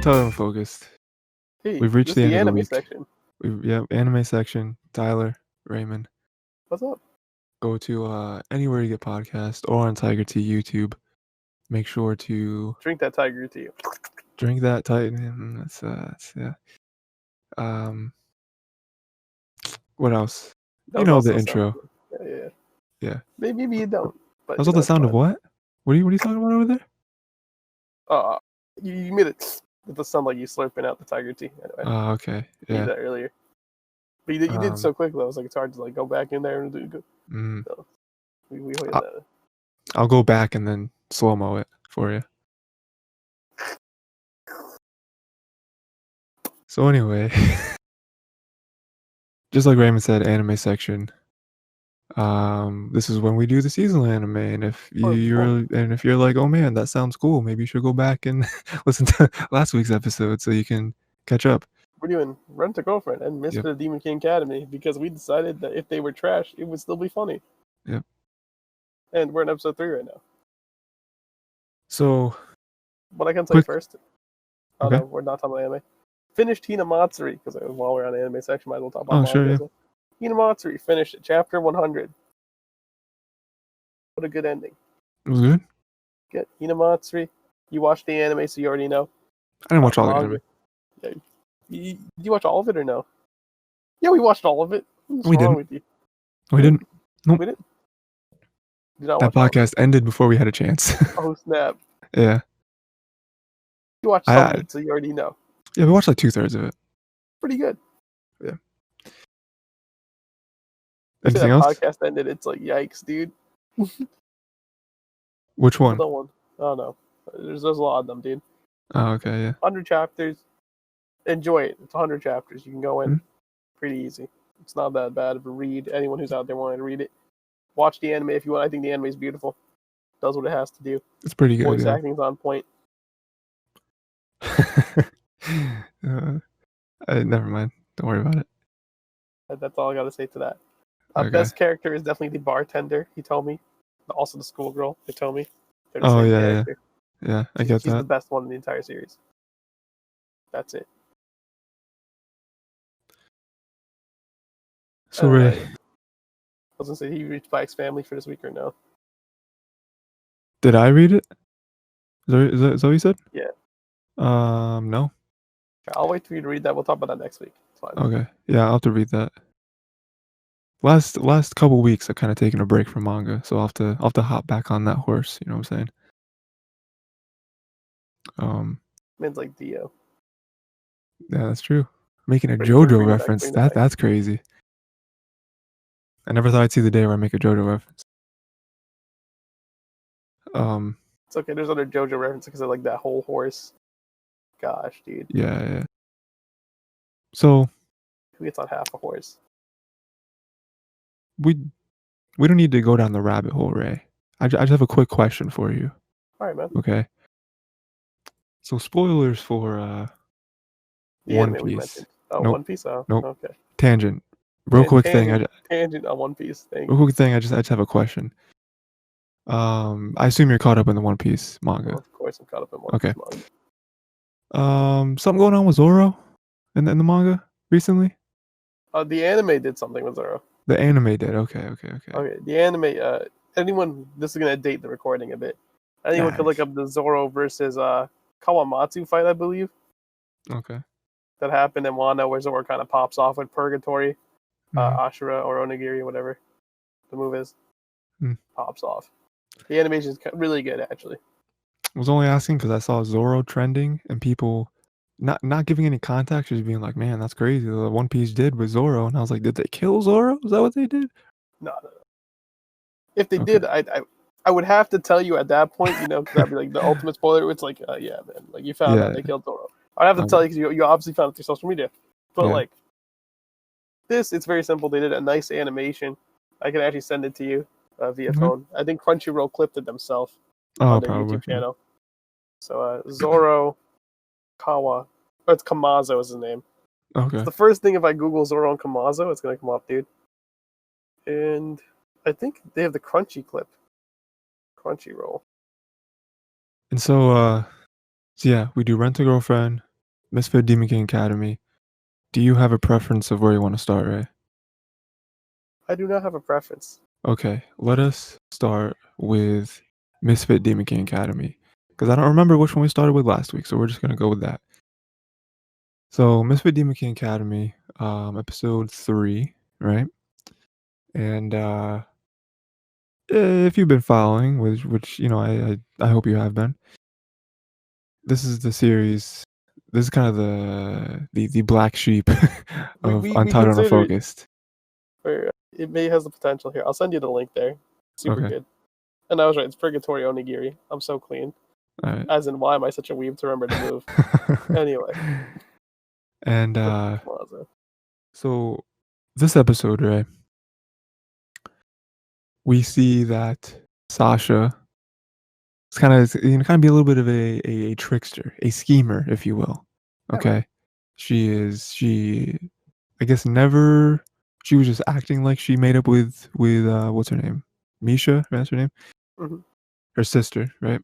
Untitled, unfocused. Hey, We've reached this the is end the of the anime week. section. Anime section. Tyler, Raymond. What's up? Go to anywhere you get podcasts or on Tiger Tea YouTube. Make sure to Drink that tiger tea. drink that Titan. That's yeah. What else? That You was know also the a sound. intro. Yeah. Yeah. Maybe you don't, but That's all the it's sound of fine. what? What are you talking about over there? You made it. It does sound like you slurping out the tiger tea. Anyway, Okay. you did Yeah. that earlier. But you did so quick though. It's like it's hard to like go back in there and do good. So we wait that. I'll go back and then slow mo it for you. So anyway, just like Raymond said, anime section. This is when we do the seasonal anime, and if you're like, oh man, that sounds cool, maybe you should go back and listen to last week's episode so you can catch up. We're doing Rent a Girlfriend and Misfit of Demon King Academy because we decided that if they were trash, it would still be funny. Yep. And we're in episode 3 right now. So, what I can say first. Oh no, we're not talking about anime. Finished Hinamatsuri because while we're on the anime section, might as well talk about manga. Sure, yeah. Hinamatsuri finished at chapter 100. What a good ending. It was good. Good. Hinamatsuri. You watched the anime, so you already know. I didn't watch all the anime. Yeah. Did you watch all of it or no? Yeah, we watched all of it. What's wrong with you? We didn't. Nope. We didn't. Did not that podcast ended before we had a chance. Oh snap! Yeah. You watched some of it, so you already know. Yeah, we watched like 2/3 of it. Pretty good. Yeah. Anything else? Podcast ended. It's like yikes, dude. Which one? That one. Oh no, there's a lot of them, dude. Oh, okay, yeah. 100 chapters. Enjoy it. It's 100 chapters. You can go in pretty easy. It's not that bad of a read. Anyone who's out there wanting to read it, watch the anime if you want. I think the anime is beautiful. Does what it has to do. It's pretty good. Voice acting's on point. Never mind. Don't worry about it. That's all I gotta say to that. Okay. Best character is definitely the bartender. He told me. Also the schoolgirl. They told me. Oh yeah. I get that. She's the best one in the entire series. That's it. So Ray, I was gonna say he reached Spike's family for this week or no? Did I read it? Is that what you said? Yeah. No. I'll wait for you to read that. We'll talk about that next week. It's fine. Okay. Yeah, I'll have to read that. Last couple weeks, I've kind of taken a break from manga, so I'll have to hop back on that horse. You know what I'm saying? Man's like Dio. Yeah, that's true. Making a JoJo reference. That's crazy. I never thought I'd see the day where I make a JoJo reference. It's okay. There's other JoJo references because I like that whole horse. Gosh, dude. Yeah. So who gets on half a horse? We don't need to go down the rabbit hole, Ray. I just have a quick question for you. All right, man. Okay. So spoilers for One Piece. Nope. One Piece. Oh, nope. Okay. Tangent. Quick thing. Tangent on One Piece. Real quick thing. I just have a question. I assume you're caught up in the One Piece manga. Well, of course, I'm caught up in One Piece manga. Something going on with Zoro in the manga recently? The anime did something with Zoro. The anime did. Okay. Okay. The anime. Anyone. This is gonna date the recording a bit. Anyone could look up the Zoro versus Kawamatsu fight, I believe. Okay. That happened in Wano, where Zoro kind of pops off with Purgatory, Ashura or Onigiri, whatever the move is. Pops off. The animation is really good, actually. I was only asking because I saw Zoro trending and people not giving any context, just being like, "Man, that's crazy." The One Piece did with Zoro, and I was like, "Did they kill Zoro? Is that what they did?" No. If they did, I would have to tell you at that point, because that'd be like the ultimate spoiler. It's like, yeah, man, like you found out they killed Zoro. I'd have to tell you because you obviously found it through social media. But like this, it's very simple. They did a nice animation. I can actually send it to you via phone. I think Crunchyroll clipped it themselves on their YouTube channel. So Zoro Kawa, it's Kamazo is his name. Okay. It's the first thing if I Google Zoro and Kamazo, it's gonna come up, dude. And I think they have the Crunchyroll. And so yeah, we do Rent a Girlfriend, Misfit Demon King Academy. Do you have a preference of where you want to start, Ray? I do not have a preference. Okay, let us start with Misfit Demon King Academy. Because I don't remember which one we started with last week, so we're just going to go with that. So, Misfit Demon King Academy, episode 3, right? And if you've been following, which I hope you have been, this is the series. This is kind of the black sheep of We Untitled, considered, Unfocused. or it may has the potential here. I'll send you the link there. Super Okay, good. And I was right. It's Purgatory Onigiri. I'm so clean. all right. As in, why am I such a weeb to remember to move? Anyway, And Plaza. so this episode, right? We see that Sasha is kind of be a little bit of a trickster, a schemer, if you will. Yeah, man. Okay, she I guess never. She was just acting like she made up with what's her name, Misha. That's her name. Mm-hmm. Her sister, right?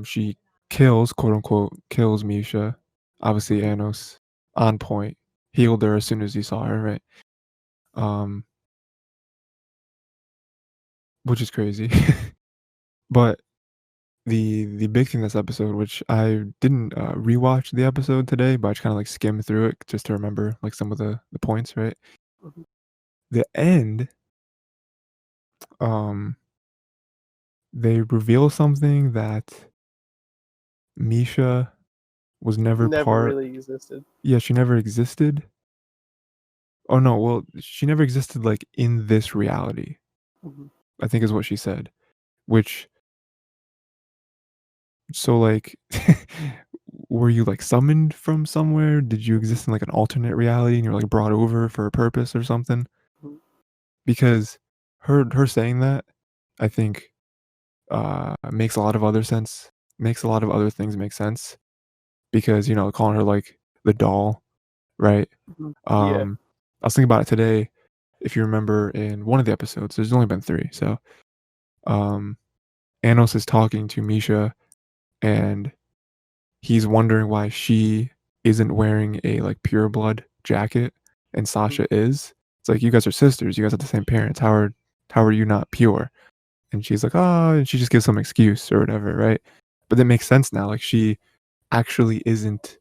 She kills, quote unquote, kills Misha. Obviously, Mm-hmm. Anos on point, healed her as soon as he saw her, right? Um, which is crazy. But the big thing this episode, which I didn't rewatch the episode today, but I just kind of like skimmed through it just to remember like some of the points, right? Mm-hmm. The end, um, they reveal something that Misha was never Never part. really existed. Yeah, she never existed. Oh no, well, she never existed like in this reality, Mm-hmm. I think is what she said. Which so like were you like summoned from somewhere? Did you exist in like an alternate reality and you're like brought over for a purpose or something? Mm-hmm. Because her saying that, I think makes a lot of other sense. Makes a lot of other things make sense because calling her like the doll, right? Mm-hmm. Yeah. I was thinking about it today. If you remember in one of the episodes, there's only been 3, so um Anos is talking to Misha and he's wondering why she isn't wearing a like pure blood jacket and Mm-hmm. Sasha is. It's like you guys are sisters, you guys have the same parents. How are you not pure? And she's like, oh, and she just gives some excuse or whatever, right? But that makes sense now. Like she actually isn't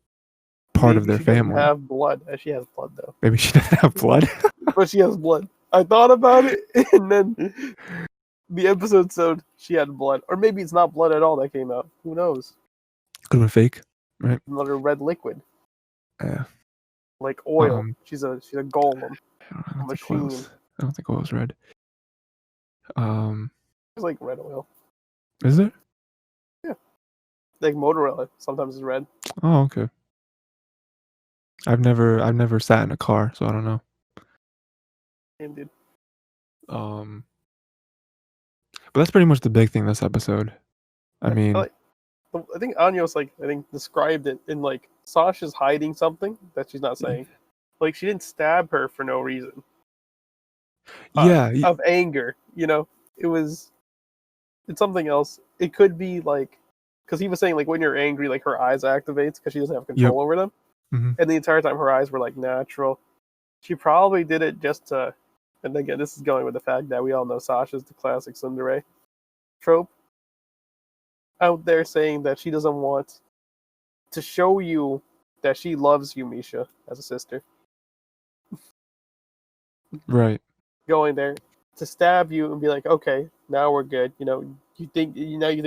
part of Maybe their she doesn't family. have blood. She has blood though. Maybe she doesn't have blood. But she has blood. I thought about it, and then the episode said she had blood, or maybe it's not blood at all that came out. Who knows? Could have been fake, right? Another red liquid, Yeah. like oil. She's a golem, I a don't think machine. I don't think oil's red. It's like red oil. Is it? Yeah, like motor oil. Sometimes it's red. Oh, okay. I've never sat in a car, so I don't know. Damn, dude. Um, but that's pretty much the big thing this episode. I Yeah, mean, I think Anyo's described it in like Sasha's hiding something that she's not saying. Like she didn't stab her for no reason. yeah, Of anger, it's something else. It could be like because he was saying like when you're angry, like her eyes activates because she doesn't have yep. control over them, Mhm. and the entire time her eyes were like natural. She probably did it just to, and again, this is going with the fact that we all know Sasha's the classic tsundere trope out there saying that she doesn't want to show you that she loves you, Misha, as a sister. Right. Going there to stab you and be like, okay, now we're good. You think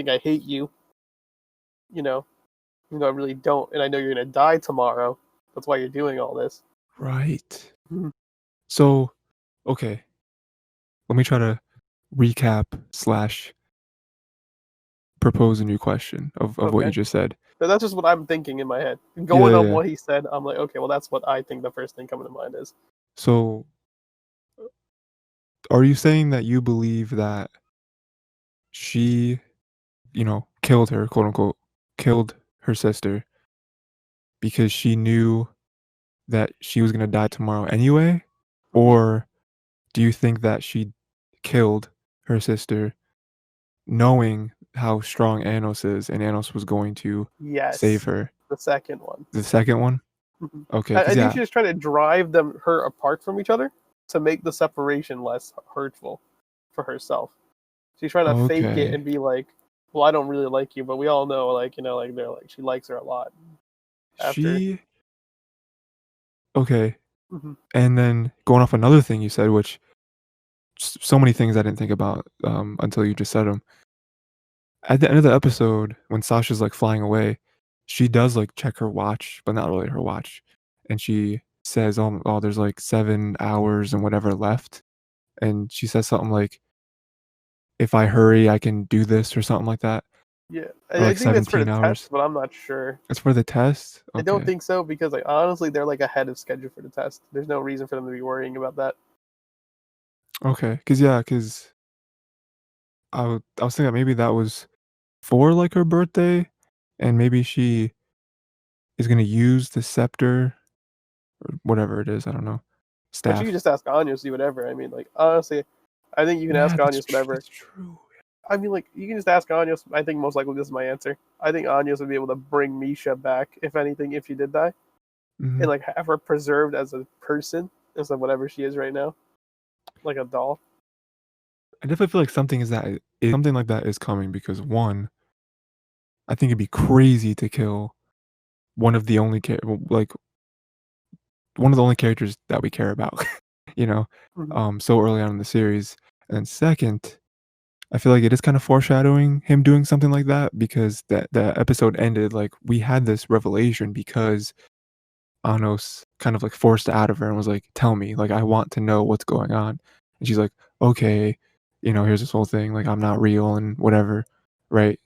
I hate you. Even though I really don't, and I know you're gonna die tomorrow. That's why you're doing all this. Right. Mhm. So, okay, let me try to recap slash propose a new question of what you Okay, just said. but that's just what I'm thinking in my head. Yeah, Going yeah, on yeah. what he said, I'm like, okay, well, that's what I think the first thing coming to mind is. So, are you saying that you believe that she, killed her, quote unquote, killed her sister because she knew that she was gonna die tomorrow anyway? Mhm. Or do you think that she killed her sister knowing how strong Anos is and Anos was going to save Yes, her? The second one. The second one? Mhm. Okay, I 'cause think yeah. she's just trying to drive her apart from each other to make the separation less hurtful for herself. She's trying to fake it Okay. and be like, "Well, I don't really like you," but we all know, like, like they're like she likes her a lot after. She okay, Mhm. and then going off another thing you said, which so many things I didn't think about, until you just said them. At the end of the episode, when Sasha's, like, flying away, she does, like, check her watch, but not really her watch, and she says, "Oh, there's, like, 7 hours and whatever left," and she says something like, "If I hurry, I can do this," or something like that, Yeah, or, I like, think that's for the 17 test, hours. but I'm not sure. It's for the test? I don't Okay. think so because, like, honestly, they're like ahead of schedule for the test. There's no reason for them to be worrying about that. Okay. 'Cause I was thinking that maybe that was for, like, her birthday, and maybe she is gonna use the scepter or whatever it is, I don't know, But you can staff. just ask Anya, see whatever. I mean, like, honestly, I think you can Yeah, ask Anya whatever. that's true. I mean, like, you can just ask Anya. I think most likely this is my answer. I think Anya would be able to bring Misha back, if anything, if she did die, and Mhm. like have her preserved as a person instead of whatever she is right now, like a doll. I definitely feel like something like that is coming because, 1, I think it'd be crazy to kill one of the only like, one of the only characters that we care about, you know, Mhm. so early on in the series, and then 2nd, I feel like it is kind of foreshadowing him doing something like that because the episode ended, like, we had this revelation because Anos kind of, like, forced it out of her and was like, "Tell me, like, I want to know what's going on." And she's like, "Okay, here's this whole thing, like, I'm not real and whatever." Right?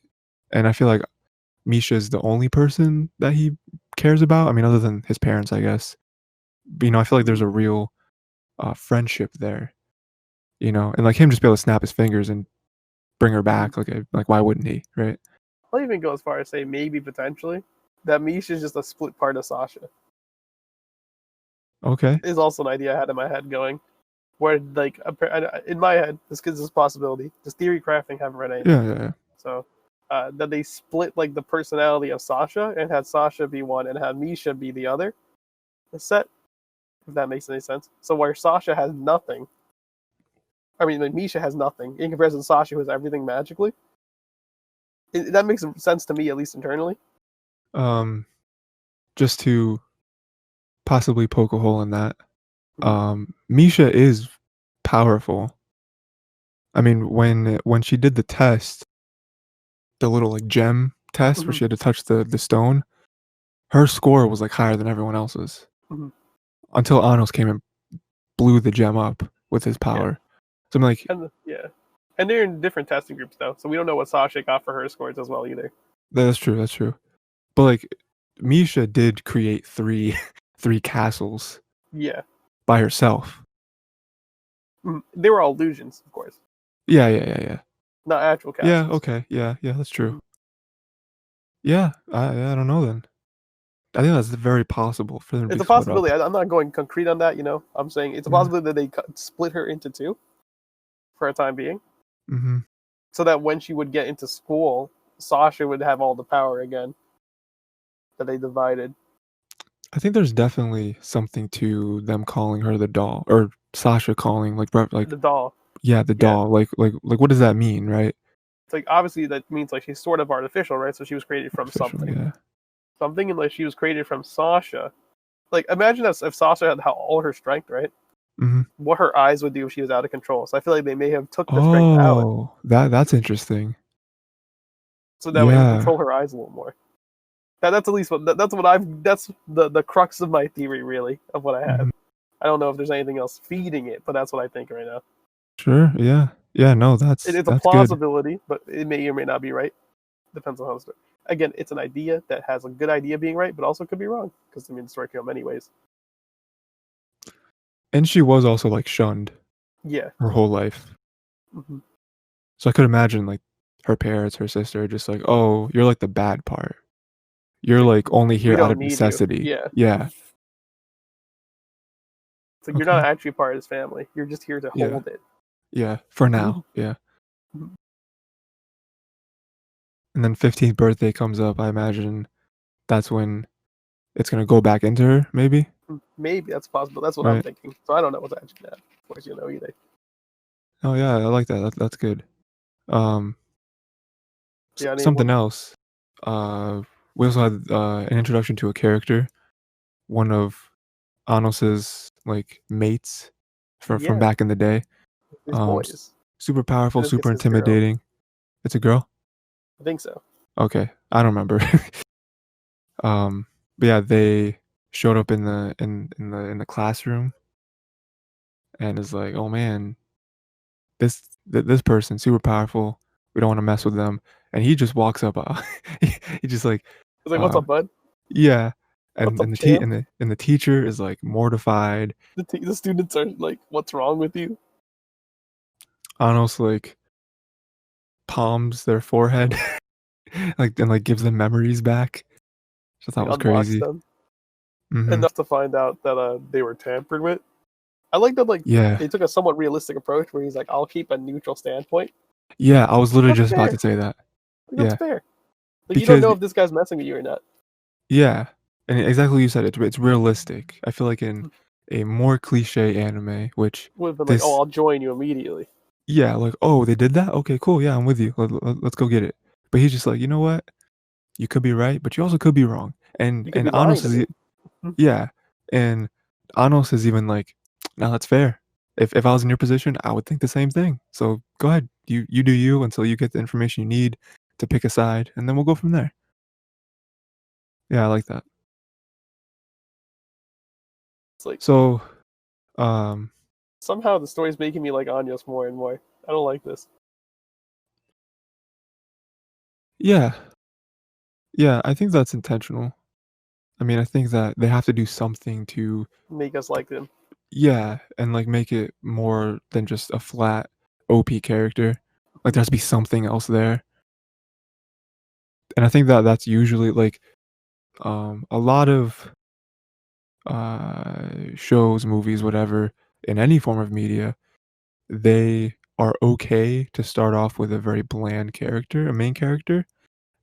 And I feel like Misha's the only person that he cares about, I mean, other than his parents, I guess. But, I feel like there's Mhm. a real, friendship there, and, like, him just be able to snap his fingers and bring her Mhm. back, like, why wouldn't he, right? I'll even go as far as say maybe potentially that Misha is just a split part of Sasha. Okay. Is also an idea I had in my head going where like in my head this gives this possibility. This theory crafting haven't read anything, Yeah, yeah, yeah. so that they split like the personality of Sasha and had Sasha be one and had Misha be the other. The set, if that makes any sense. So where Sasha has nothing, I mean, like Misha has nothing in comparison to Sasha, who has everything magically. That makes sense to me, at least internally. Um, just to possibly poke a hole in that, Mm-hmm. Misha is powerful. I mean, when she did the test, the little, like, gem test where Mm-hmm. she had to touch the stone, her score was, like, higher than everyone else's Mm-hmm. until Anos came and blew the gem up with his Yeah, power. So I'm like, yeah, and they're in different testing groups though, so we don't know what Sasha got for her scores as well either. that's true, that's true. But, like, Misha did create 3 3 castles Yeah, by herself. they were all illusions, of course, Yeah, yeah, yeah, yeah. not actual Yeah, castles. okay, yeah, yeah, that's true. Mhm. Yeah, I don't know then. I think that's very possible for them to It's be a split up. possibility. I'm not going concrete on that. I'm saying it's a Yeah. possibility that they split her into two for a time being, Mhm. so that when she would get into school, Sasha would have all the power again that they divided. I think there's definitely something to them calling her the doll or Sasha calling, like The doll, yeah, the yeah. doll, like, what does that mean, right? It's like obviously that means like she's sort of artificial, right? So she was created from Artificial, something, yeah. something, and like she was created from Sasha. Like imagine if Sasha had all her strength, right? Mhm. What her eyes would do if she was out of control. So I feel like they may have took the strength out, Oh, that's interesting. so that way it would Yeah. control her eyes a little more. That's at least that's what that's the crux of my theory really of what I have. Mhm. I don't know if there's anything else feeding it, but that's what I think right now. Sure, yeah. Yeah, no, that's It's a that's good. plausibility, but it may or may not be right. Depends on how the story. Again, it's an idea that has a good idea being right, but also could be wrong because I mean the story can go many ways. And she was also, like, shunned Yeah. her whole life. Hmm. So I could imagine, like, her parents, her sister just like, "Oh, you're, like, the bad part. You're, Like like, only we here out don't of need you. necessity." Yeah. Yeah. It's like you're Okay. not actually part of his family. You're just here to Yeah. hold it. Yeah, for now, yeah. And then 15th birthday comes up, I imagine that's when it's gonna go back into her, maybe. Maybe that's possible. That's what I'm Right. thinking. So I don't know what's actually that. Of course, either. Oh yeah, I like that. That's good. Um, Yeah, I something one. else. We also had an introduction to a character, one of Anos's like mates from Yeah, back in the day. these boys. Super In powerful, this case, super his girl. intimidating. It's a girl? I think so. Okay, I don't remember. But yeah, they showed up in the classroom and is like, "Oh man, this person super powerful. We don't want to mess with them." And he just walks up. He just like, It's like, what's uh, up, bud? yeah. What's And up, champ? the teacher is like mortified. The students are like, what's wrong with you? Anos like palms their forehead, like and like gives them memories back. Which I thought Like was unlocks crazy. them Hmm. enough to find out that they were tampered with. I like that like Yeah, they took a somewhat realistic approach where he's like, I'll keep a neutral standpoint. yeah. I was literally That's just about fair. to say that. Like, that's Yeah, fair. Like you don't because know if this guy's messing with you or not. yeah, and exactly what you said. It's realistic. I feel like in Would a more cliche anime, which have been like, oh, this, I'll join you immediately. yeah, like, oh, they did that. Okay, cool. Yeah, I'm with you. Let's go get it. But he's just like, you know what? You could be right, but you also could be wrong. You could And be lying Anos to is me. yeah, and Anos is even like, no, that's fair. If I was in your position, I would think the same thing. So go ahead, you do you until you get the information you need to pick a side, and then we'll go from there. Yeah, I like that. It's like So, um, somehow the story's making me like Anyos more and more. I don't like this. yeah, yeah, I think that's intentional. I mean, I think that they have to do something to, Make us like them. yeah, and like make it more than just a flat OP character. Like there has to be something else there, and I think that that's usually like a lot of shows, movies, whatever, in any form of media, they are okay to start off with a very bland character, a main character,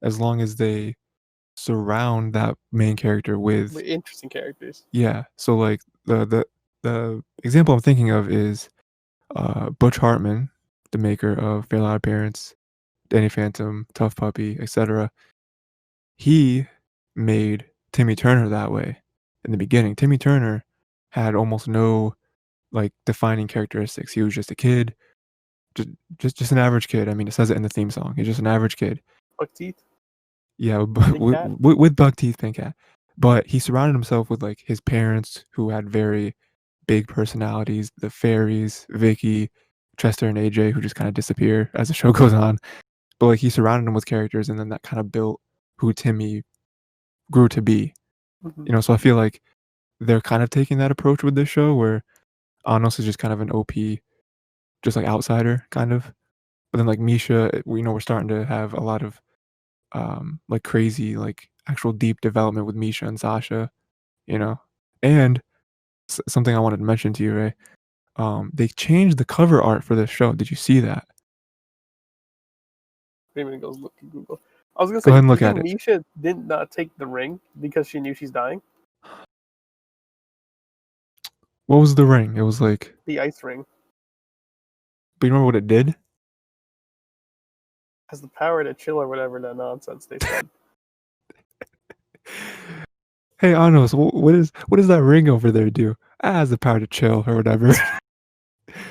as long as they surround that main character with, But interesting characters. yeah. So like the example I'm thinking of is Butch Hartman, the maker of Fairly Odd Parents, Danny Phantom, Tough Puppy, etc. He made Timmy Turner that way in the beginning. Timmy Turner had almost no like defining characteristics. He was just a kid, just just an average kid. I mean, it says it in the theme song. He's just an average kid. Buck teeth, Yeah, pink cat. with buck teeth, pink hat. But he surrounded himself with like his parents who had very big personalities. The fairies, Vicky, Chester, and AJ, who just kind of disappear as the show goes on. But like he surrounded him with characters, and then that kind of built who Timmy grew to be. Mm-hmm. You know, so I feel like they're kind of taking that approach with this show, where Anos is just kind of an OP, just like outsider kind of. But then like Misha, we're starting to have a lot of like crazy, like actual deep development with Misha and Sasha, you know. And something I wanted to mention to you, Ray. They changed the cover art for this show. Did you see that? Raymond goes look at Google. I was gonna Go say, ahead and do you look think at it. Misha did not take the ring because she knew she's dying? What was the ring? It was like, The ice ring but you remember what it did? has the power to chill or whatever that nonsense they said. Hey, Anos, what does that ring over there do? Ah, it has the power to chill or whatever.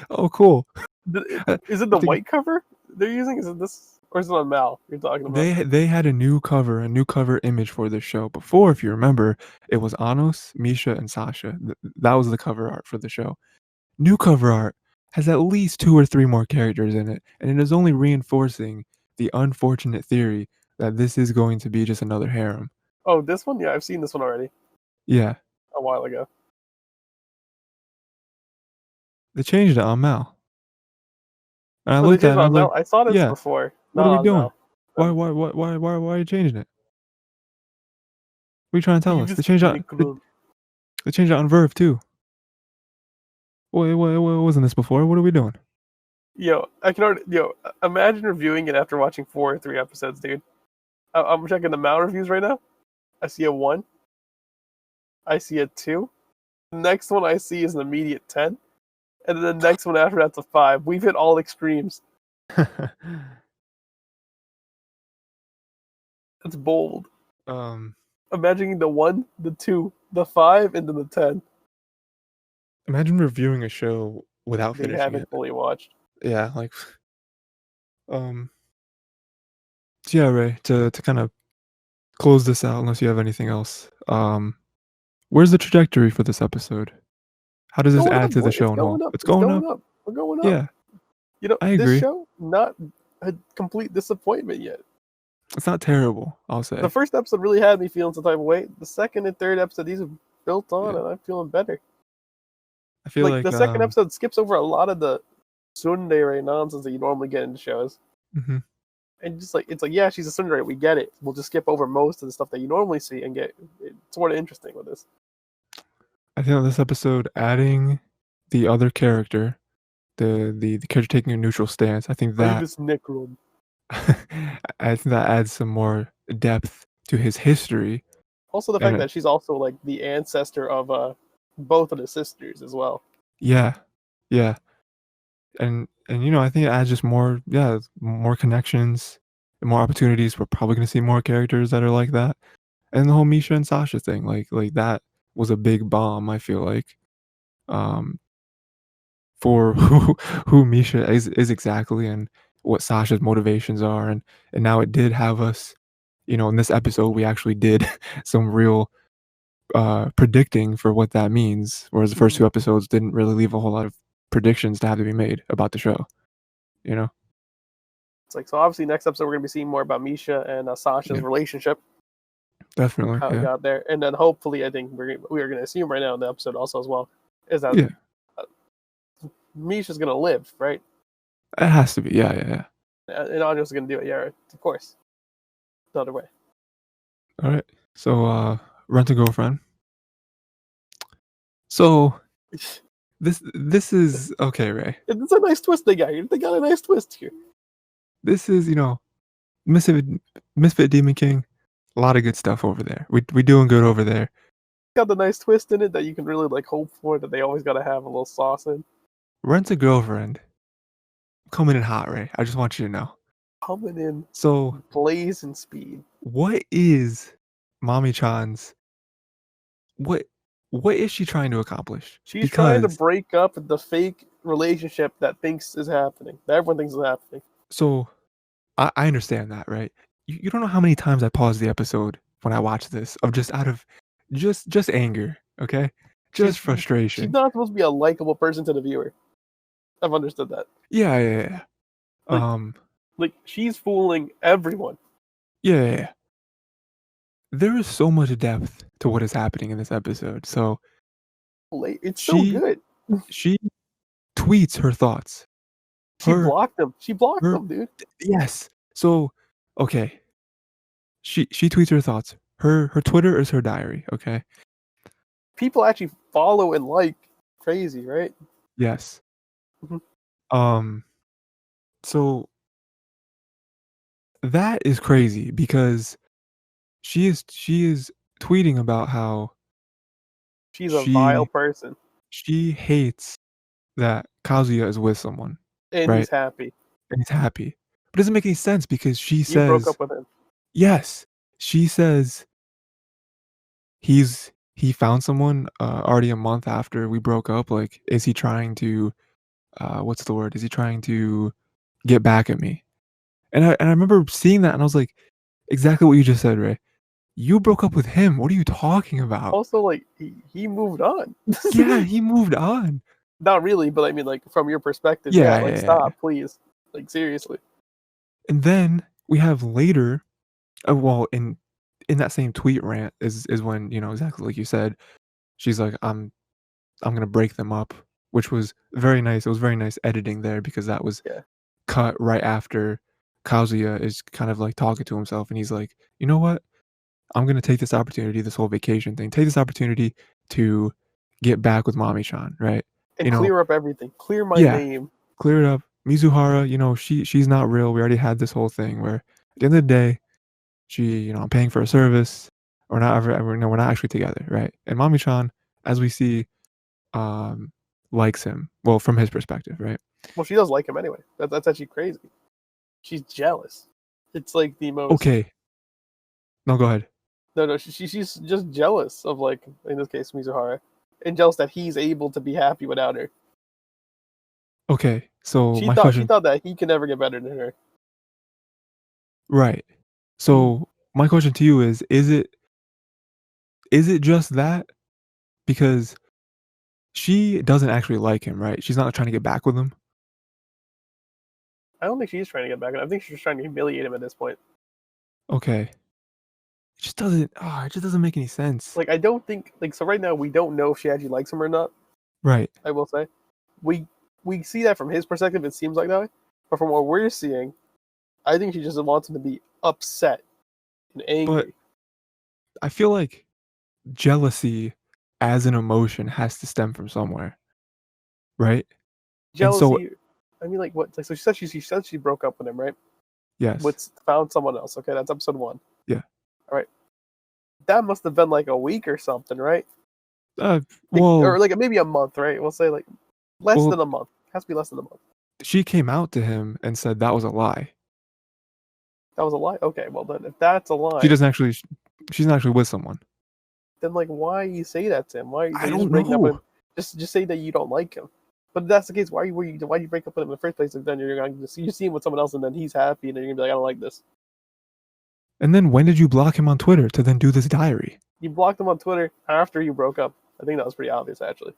Oh, cool. Is it I the think white cover they're using? Is it this, or is it on Mal you're talking about? they had a new cover image for this show. Before, if you remember, it was Anos, Misha, and Sasha. That was the cover art for the show. New cover art has at least two or three more characters in it, and it is only reinforcing the unfortunate theory that this is going to be just another harem. Oh, this one? Yeah, I've seen this one already Yeah, a while ago. they changed it on Mal, and I Oh, they looked at it changed and it I on was like, Mal. I saw this yeah, before, what are not we on doing? Mal. Um, Why are you changing it? What are you trying to tell you us? just make them. They changed it on Verve too. Wait, wasn't this before? What are we doing? I can already. Imagine reviewing it after watching 4 or 3 episodes, dude. I'm checking the Mal reviews right now. I see a 1. I see a 2. The next one I see is an immediate 10. And then the next one after that's a 5. We've hit all extremes. That's bold. Imagining the 1, the 2, the 5, and then the 10. Imagine reviewing a show without They finishing haven't it. fully watched. Yeah, like, so yeah, Ray, to kind of close this out, unless you have anything else, where's the trajectory for this episode? How does this Going add up, to the boy. It's show and going whole? up. It's It's going going up? up. We're going up. Yeah, You know, I this agree. show, not a complete disappointment yet. It's not terrible, I'll The say. first episode really had me feeling some type of way. The second and third episode, these are built on, Yeah. and I'm feeling better. I feel Like, like, the second episode skips over a lot of the tsundere nonsense that you normally get in shows. mhm. And just like, it's like, yeah, she's a tsundere, we get it. We'll just skip over most of the stuff that you normally see and get sort of interesting with this. I think on this episode, adding the other character, the character taking a neutral stance, I think that Ibis Necron. I think that adds some more depth to his history. Also, the fact And that she's also like the ancestor of both of the sisters as well. yeah, yeah, and I think it adds just more, more connections and more opportunities. We're probably gonna see more characters that are like that, and the whole Misha and Sasha thing, like that was a big bomb. I feel like, um, for who Misha is exactly, and what Sasha's motivations are, and now it did have us, in this episode we actually did some real predicting for what that means, whereas the first two episodes didn't really leave a whole lot of predictions to have to be made about the show. You know? It's like, so obviously next episode we're gonna be seeing more about Misha and Sasha's Yeah, relationship, definitely. how it Yeah, got there, and then hopefully I think we are gonna assume right now in the episode also as well is that yeah. Misha's gonna live, right? It has to be. Yeah, yeah, yeah. And Anja's gonna do it. Yeah, of course. The other way. All right. So, Rent a Girlfriend. So this is okay, Ray. It's a nice twist they got here. They got a nice twist here. This is Misfit Misfit Demon King. A lot of good stuff over there. We doing good over there. Got the nice twist in it that you can really like hope for, that they always gotta have a little sauce in. Rent a Girlfriend. Coming in hot, Ray. I just want you to know. Coming in So, blazing speed. what is Mami-chan's what what is she trying to accomplish? She's trying to Because break up the fake relationship that thinks is happening. That everyone thinks is happening. so I understand that, right? You don't know how many times I paused the episode when I watched this of just out of just anger, okay? Just She's frustration. not supposed to be a likable person to the viewer. I've understood that. Yeah, yeah, yeah. Like, like she's fooling everyone. Yeah, yeah, yeah. There is so much depth to what is happening in this episode. So It's so good. she tweets her thoughts. She blocked them. She blocked her them, dude. Yes. So, okay. She tweets her thoughts. Her Twitter is her diary, okay? People actually follow and like. Crazy, right? Yes. Mhm. So that is crazy because she is tweeting about how She's a vile she person. she hates that Kazuya is with someone, And right? he's happy. And he's happy. But it doesn't make any sense because she You broke says, up with him. yes, she says he found someone already a month after we broke up. Like, is he trying to what's the word? Is he trying to get back at me? And I remember seeing that and I was like, exactly what you just said, Ray. You broke up with him. What are you talking about? Also, like, he moved on. Yeah, he moved on. Not really, but I mean, like, from your perspective, Yeah, like, yeah, stop, yeah. please. Like, seriously. And then we have later, well, in that same tweet rant is when, exactly like you said, she's like, I'm gonna break them up, which was very nice. It was very nice editing there because that was Yeah. cut right after Kazuya is kind of like talking to himself and he's like, you know what? I'm gonna take this opportunity, this whole vacation thing, take this opportunity to get back with Mami-chan, right? And clear up everything. Clear my Yeah, name. clear it up. Mizuhara, she's not real. We already had this whole thing where at the end of the day, she, I'm paying for a service, we're not ever no, we're not actually together, right? And Mami-chan, as we see, likes him. Well, from his perspective, right? Well, she does like him anyway. That's actually crazy. She's jealous. It's like the most. Okay. No, go ahead. No, she's just jealous of, like, in this case, Mizuhara, and jealous that he's able to be happy without her. Okay, so She my thought question, that he could never get better than her. right? So my question to you is it just that? Because she doesn't actually like him, right? She's not trying to get back with him. I don't think she's trying to get back. I think she's trying to humiliate him at this point. Okay, it just doesn't. Oh, it just doesn't make any sense. Like, I don't think, like, so right now we don't know if she actually likes him or not. Right. I will say, we see that from his perspective. It seems like that way, but from what we're seeing, I think she just wants him to be upset and But angry. I feel like jealousy as an emotion has to stem from somewhere, right? And so, Jealousy. I mean, like, what? Like, so she said she broke up with him, right? yes, Found someone else. Okay, that's episode 1. yeah. All right, that must have been like a week or something, right? Uh, Like, or well, like maybe a month, right? We'll say like less well, than a month. It has to be less than a month. she came out to him and said that was a lie. That was a lie. Okay, well then, if that's a She lie, doesn't actually. She's not actually with someone. then like why you say that to him? Why I like, you just don't breaking up with know. him? Just say that you don't like him. But if that's the case, why do you break up with him in the first place? If then you're gonna you see him with someone else and then he's happy and then you're gonna be like, I don't like this. And then when did you block him on Twitter to then do this diary? You blocked him on Twitter after you broke up. I think that was pretty obvious actually.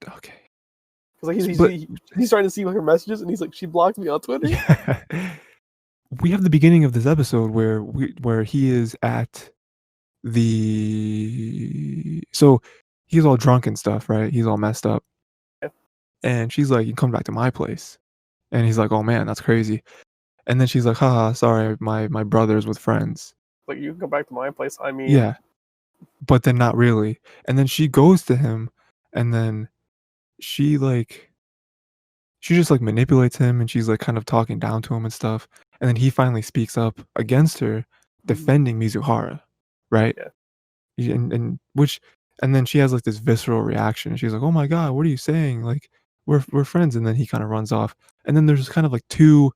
Okay. Because like But he's starting to see her messages and he's like, she blocked me on Twitter. yeah, we have the beginning of this episode where he is at so he's all drunk and stuff, right? He's all messed up. Yeah. And she's like, "You come back to my place." And he's like, "Oh man, that's crazy." And then she's like, "Haha, sorry, my brother's with friends." Like, you can come back to my place. I mean, Yeah, but then not really. And then she goes to him, and then she like she just like manipulates him, and she's like kind of talking down to him and stuff. And then he finally speaks up against her, defending Mizuhara, right? yeah. And which and then she has like this visceral reaction. She's like, "Oh my god, what are you saying? Like we're friends." And then he kind of runs off. And then there's kind of like two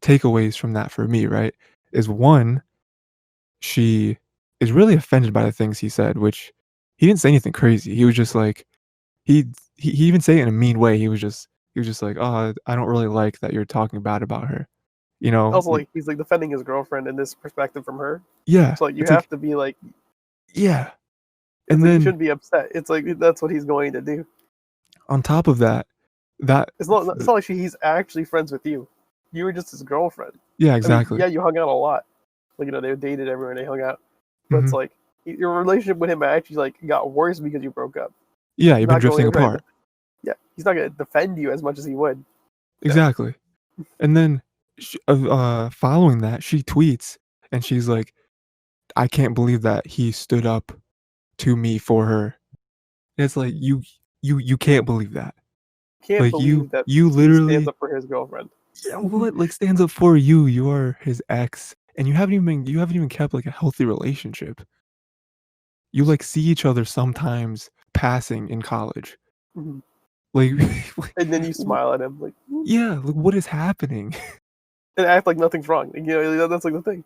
takeaways from that for me, right? Is one, she is really offended by the things he said, which he didn't say anything crazy. He was just like he he even say it in a mean way. He was just like, "Oh, I don't really like that you're talking bad about her." You know, Also, like, he's like defending his girlfriend in this perspective from her. yeah, So like, you it's like have to be like, yeah. it's And like you then shouldn't be upset. It's like that's what he's going to do. on top of that, that It's not. It's not like he's actually friends with you. You were just his girlfriend. yeah, I mean, exactly. yeah, you hung out a lot. Like, they dated everywhere and they hung out. But it's Mhm. like your relationship with him actually like got worse because you broke up. Yeah, He's you've been not drifting going to apart. yeah, he's not going to defend you as much as he would. Exactly. And then following that, she tweets and she's like, "I can't believe that he stood up to me for her." And it's like you can't believe that. Can't Like believe that you he stands literally up for his girlfriend. yeah, what like stands up for you. You are his ex and you haven't even kept like a healthy relationship. You like see each other sometimes passing in college. Mhm. Like And then you smile at him like, yeah, like what is happening? and act like nothing's wrong. You know, that's like the thing.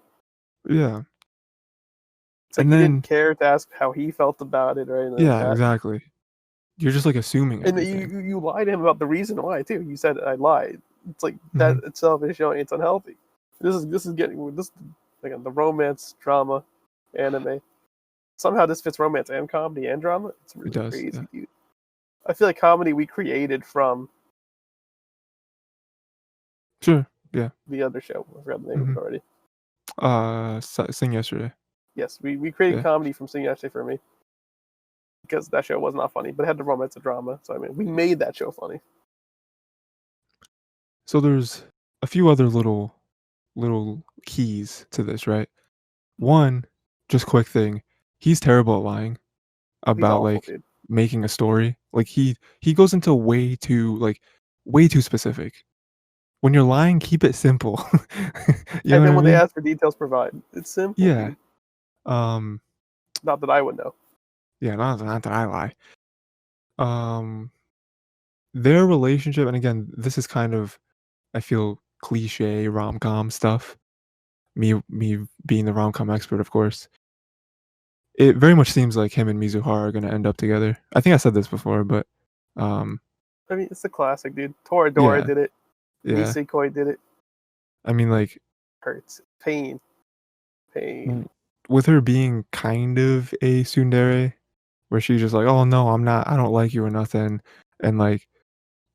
Yeah. It's like And you didn't then care to ask how he felt about it or anything like yeah, that. exactly. You're just like assuming And everything. you lied to him about the reason why too. You said I lied. It's like that Mhm. itself is showing it's unhealthy. This is getting this again the romance drama anime. Somehow this fits romance and comedy and drama. It's It really does. Yeah. crazy, dude. I feel like comedy we created from Sure. Yeah. the other show. I forgot the name of Mhm. it already. Sing Yesterday. Yes, we created Yeah. comedy from Sing Yesterday for me because that show was not funny, but it had the romance and drama. So I mean, we made that show funny. So there's a few other little keys to this, right? One, just quick thing, he's terrible at lying He's about, awful, like, dude. making a story. Like, he goes into way too specific. when you're lying, keep it simple. You know And what then I when they mean? ask for details, provide. It's simple, Yeah. dude. Not that I would know. Yeah, not that I lie. Um, their relationship, and again, this is kind of, I feel, cliche rom-com stuff. Me being the rom-com expert, of course. It very much seems like him and Mizuhara are gonna end up together. I think I said this before, but, um, I mean, it's a classic, dude. Toradora yeah, did it. yeah. Nisekoi did it. I mean, like, Hurts. Pain. Pain. with her being kind of a tsundere, where she's just like, "Oh, no, I don't like you or nothing," and, like,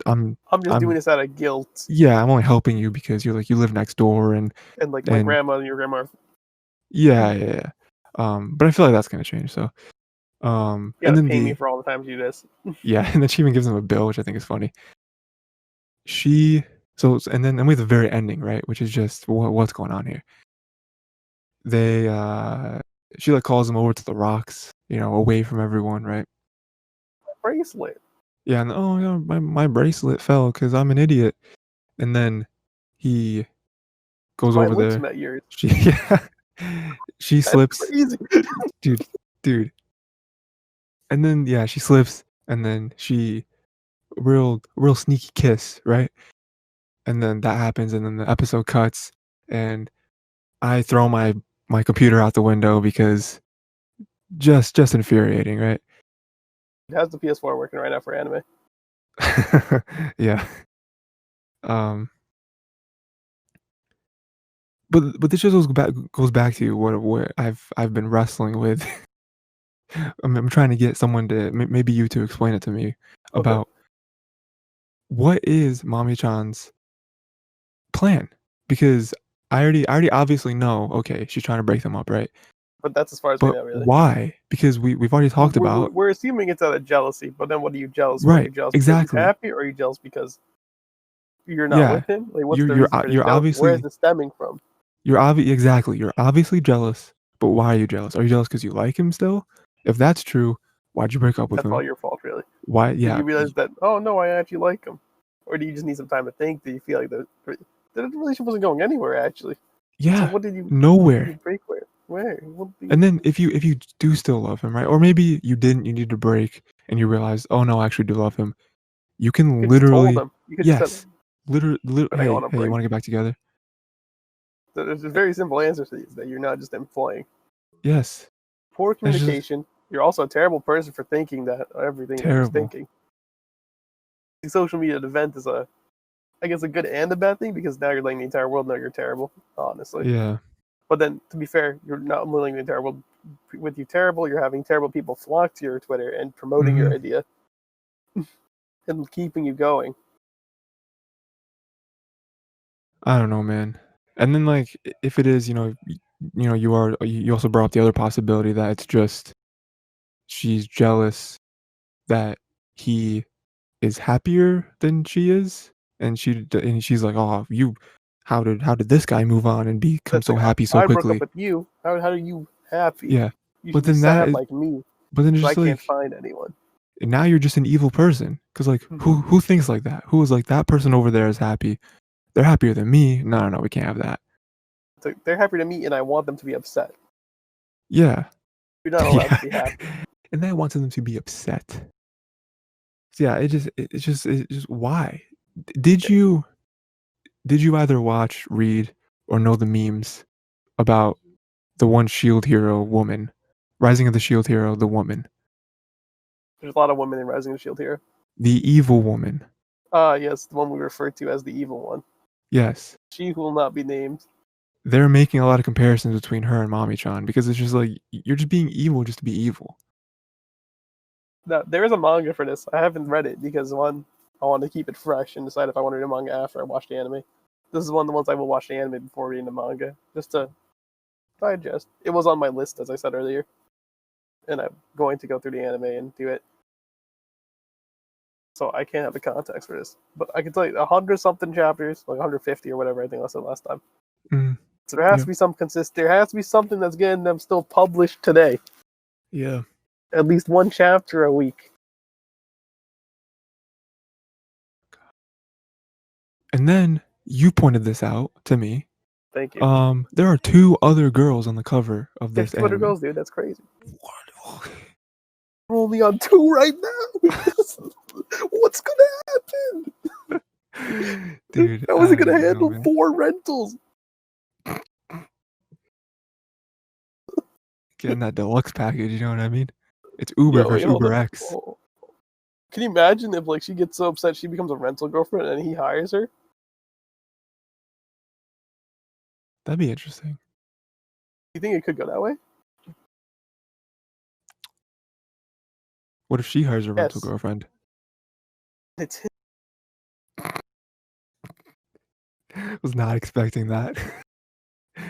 I'm I'm just doing I'm this out of guilt. yeah, I'm only helping you because you're like, you live next door And like my and grandma and your grandma, yeah, yeah, yeah. But I feel like that's gonna change, so, you and gotta then pay me for all the times you do this. yeah, and then she even gives him a bill, which I think is funny. She and then with the very ending, right, which is just what's going on here? They, she, like, calls him over to the rocks, away from everyone, right? Bracelet. Yeah, and, "Oh, yeah, my bracelet fell because 'cause I'm an idiot." And then he goes My over lips there. met yours. She yeah. She That's slips. crazy. Dude dude. And then, yeah, she slips, and then she real sneaky kiss, right? And then that happens, and then the episode cuts, and I throw my computer out the window because just infuriating, right? How's the PS4 working right now for anime? Yeah. Um, but this just goes back to what I've been wrestling with. I'm trying to get someone to maybe you to explain it to me Okay. about what is Mami-chan's plan? Because I already obviously know, okay, she's trying to break them up, right? But that's as far as we But know, really. why? Because we've already talked about We're assuming it's out of jealousy, but then what are you jealous for? Are right, you jealous because he's exactly. happy, or are you jealous because you're not Yeah. with him? Like, what's You're the you're reason o for this you're jealousy? Where is obviously this stemming from? exactly. You're obviously jealous, but why are you jealous? Are you jealous because you like him still? If that's true, why'd you break up with That's all him? your fault, really. Why Did yeah, you realize that? Oh no, I actually like him, or do you just need some time to think? Do you feel like the relationship wasn't going anywhere actually? So yeah, what did you nowhere. break with? Where? What did you, And then if you do still love him, right? Or maybe you didn't, you need to break and you realize, "Oh, no, I actually do love him." You you can could just told literally him. You could just said, yes. Literally, "But I want "Hey, to hey, you break." wanna get back together?" So there's a very simple answer to these that you're not just employing. Yes. Poor It's just communication. You're also a terrible person for thinking that everything that you're terrible. thinking. Social media event is I guess a good and a bad thing because now you're letting the entire world know you're terrible, honestly. Yeah. But then, to be fair, you're not letting the entire world with you terrible. You're having terrible people flock to your Twitter and promoting your Mhm. idea and keeping you going. I don't know, man. And then, like, if it is, you also brought up the other possibility that it's just she's jealous that he is happier than she is, and she's like, "Oh, you how did this guy move on and become That's so like happy so I broke up quickly?" with you. How are you happy? Yeah. You But should be then that sad is like me but then it's because I just can't like, find anyone. now you're just an evil person. Cause like, who thinks like that? Who is like, "That person over there is happy. They're happier than me. No, no, no, we can't have that." So they're happy to meet, and I want them to be upset. Yeah. You're not allowed to Yeah. be happy. And then I wanted them to be upset. So yeah, it's just why? D did you either watch, read, or know the memes about the one shield hero woman? Rising of the Shield Hero, the woman. There's a lot of women in Rising of the Shield here. The evil woman. Ah, yes, the one we refer to as the evil one. Yes. She who will not be named. They're making a lot of comparisons between her and Mami-chan because it's just like, you're just being evil just to be evil. Now, there is a manga for this. I haven't read it because one, I want to keep it fresh and decide if I want to read a manga after I watch the anime. This is one of the ones I will watch the anime before reading the manga, just to digest. It was on my list, as I said earlier, and I'm going to go through the anime and do it. So I can't have the context for this, but I can tell you 100 something chapters, like 150 or whatever I think I said last time. Mm, So there has yeah. to be some There has to be something that's getting them still published today. Yeah. At least one chapter a week. And then you pointed this out to me. Thank you. There are 2 other girls on the cover of There's this 200 anime. girls, dude. That's crazy. What? We're only on 2 right now. What's gonna happen? Dude, How I is it don't gonna even know, handle man. 4 rentals? Getting that deluxe package, you know what I mean? It's Uber Yo, wait, versus hold Uber up. X. Oh. Can you imagine if like she gets so upset she becomes a rental girlfriend and he hires her? That'd be interesting. You think it could go that way? What if she hires a rental Yes. girlfriend? It's him. Was not expecting that.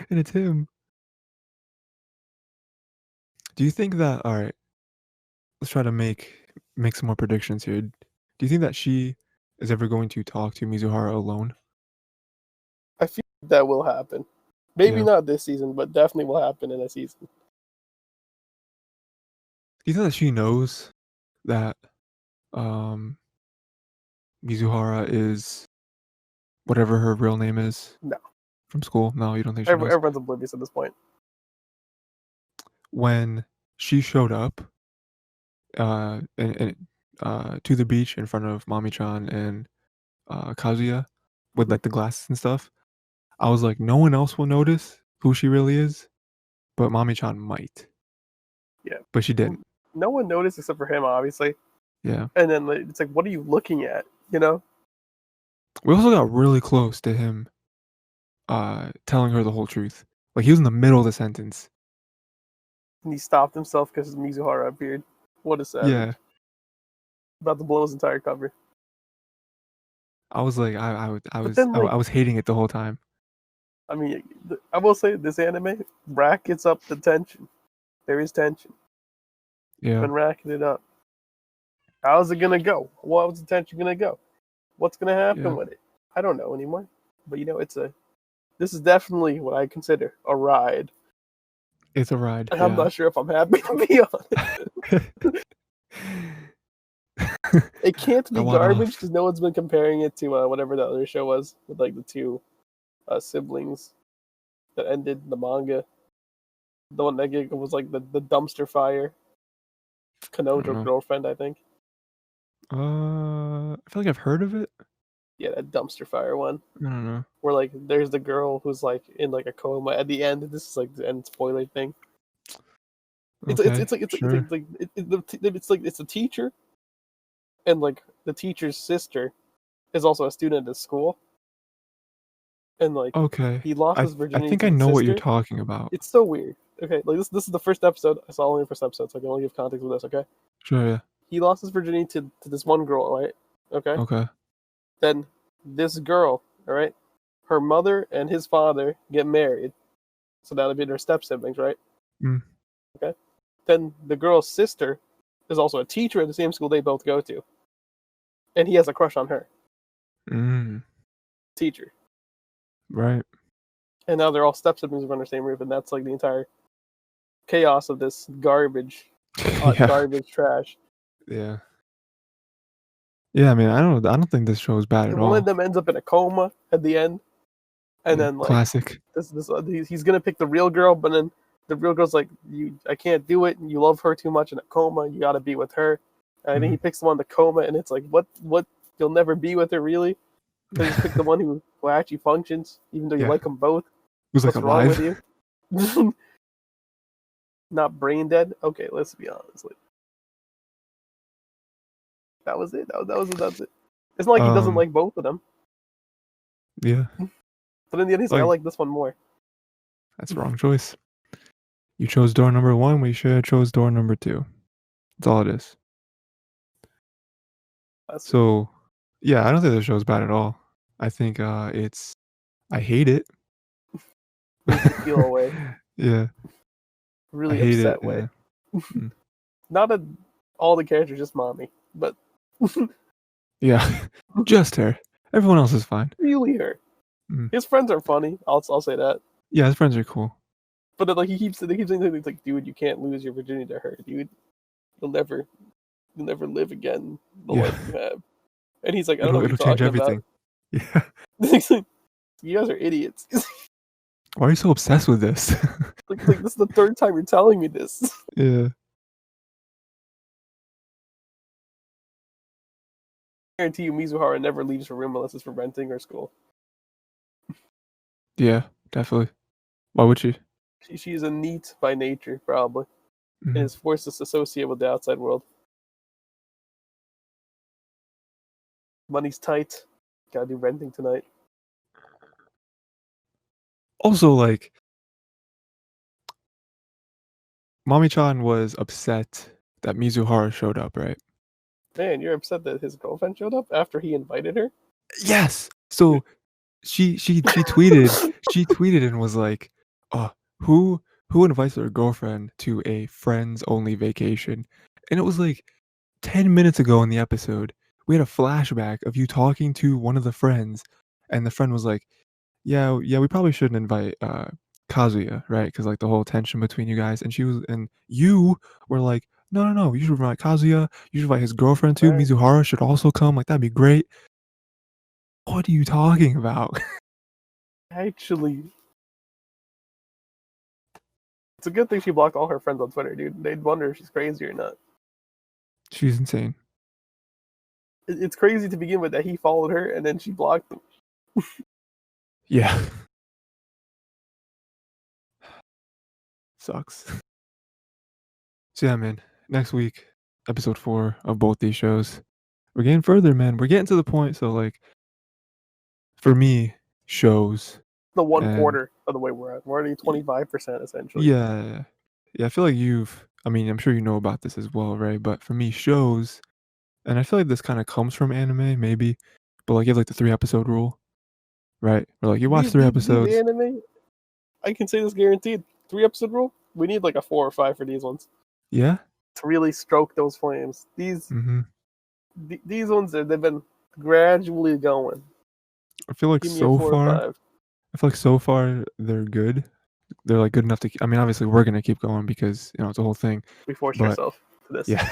And it's him. Do you think that alright, let's try to make some more predictions here. Do you think that she is ever going to talk to Mizuhara alone? I feel that will happen. Maybe Yeah. not this season, but definitely will happen in a season. Do you think that she knows that Mizuhara is whatever her real name is No. from school? No, you don't think she knows? Everyone's oblivious at this point. When she showed up, to the beach in front of Mami-chan and, Kazuya with, Mhm. like, the glasses and stuff, I was like, "No one else will notice who she really is, but Mami-chan might." Yeah. But she didn't. No one noticed except for him, obviously. Yeah. And then like, it's like, what are you looking at? You know? We also got really close to him, telling her the whole truth. Like, he was in the middle of the sentence. And he stopped himself because Mizuhara appeared. What a savage. Yeah. About to blow his entire cover. I was like, But then, like, I was hating it the whole time. I mean, I will say this anime brackets up the tension. There is tension. Yeah. Been racking it up. How's it gonna go? What's the tension gonna go? What's gonna happen Yeah. with it? I don't know anymore. But you know, this is definitely what I consider a ride. It's a ride. And Yeah. I'm not sure if I'm happy to be on it. It can't be garbage because no one's been comparing it to whatever the other show was with like the 2 siblings that ended the manga. The one that was like the dumpster fire. Kanojo girlfriend, I think. I feel like I've heard of it. Yeah, that dumpster fire one. I don't know. Where like there's the girl who's like in like a coma at the end. This is like the end spoiler thing. It's a teacher, and like the teacher's sister is also a student at school, and like Okay. he lost his I virginity think to I the know what you're sister. talking about. It's so weird. Okay, like this is the first episode. I saw only the first episode, so I can only give context with this. Okay. Sure. Yeah. He lost his virginity to this one girl, right? Okay. Okay. Then this girl, all right, her mother and his father get married, so that would be their step siblings, right? Mm. Okay. Then the girl's sister is also a teacher at the same school they both go to, and he has a crush on her. Teacher. Right. And now they're all step siblings under the same roof, and that's like the entire chaos of this garbage, garbage trash. Yeah. Yeah, I mean, I don't think this show is bad at all. One of them ends up in a coma at the end, and then like classic. He's gonna pick the real girl, but then the real girl's like, I can't do it. You love her too much in a coma. You got to be with her. And then he picks the one in the coma, and it's like, what? You'll never be with her, really? So just pick the one who actually functions, even though you like them both. Who's like alive? What's wrong with you? Not brain dead. Okay, let's be honest. Like, that was it. That's it. It's not like he doesn't like both of them. Yeah. But in the end, he's like, I like this one more. That's the wrong choice. You chose door number 1. We should have chose door number 2. That's all it is. So, yeah, I don't think the show's bad at all. I think it's. I hate it. Makes you feel away. Yeah. Really upset way. Yeah. Not all the characters, just Mami, but. Yeah, just her. Everyone else is fine. Really her. His friends are funny. I'll say that. Yeah, his friends are cool. But then, like they keep saying things like, "Dude, you can't lose your virginity to her, dude. You'll never live again the life you have." And he's like, "I don't know what you're talking everything. about." Yeah. You guys are idiots. Why are you so obsessed with this? like this is the third time you're telling me this. Yeah. I guarantee you Mizuhara never leaves her room unless it's for renting or school. Yeah, definitely. Why would she? She's a neat by nature, probably, and Mhm. is forced to associate with the outside world. Money's tight. Gotta do renting tonight. Also, like, Mami-chan was upset that Mizuhara showed up, right? Man, you're upset that his girlfriend showed up after he invited her? Yes. So she tweeted and was like, "Oh, who invites their girlfriend to a friends only vacation?" And it was like 10 minutes ago in the episode, we had a flashback of you talking to one of the friends, and the friend was like, "Yeah, we probably shouldn't invite Kazuya, right? Because like the whole tension between you guys." And you were like, "No, you should invite Kazuya. You should invite his girlfriend too. Right. Mizuhara should also come. Like that'd be great." What are you talking about? Actually, it's a good thing she blocked all her friends on Twitter, dude. They'd wonder if she's crazy or not. She's insane. It's crazy to begin with that he followed her and then she blocked him. Yeah. Sucks. So yeah, man. Next week, episode 4 of both these shows. We're getting further, man. We're getting to the point. So like, for me, shows The one and quarter of the way we're at. We're already 25% essentially. yeah, yeah. I feel like you've. I mean, I'm sure you know about this as well, right? But for me, shows, and I feel like this kind of comes from anime, maybe. But like, you have like the 3 episode rule, right? Or like, you watch These, 3 these, these episodes. anime, I can say this guaranteed. 3 episode rule? We need like a 4 or 5 for these ones Yeah. to really stroke those flames. Mm-hmm. These ones, they've been gradually going. I feel like Give me a so 4 or far. 5. I feel like so far they're good. They're like good enough to. I mean, obviously we're gonna keep going because it's a whole thing. We forced But ourselves to this. yeah,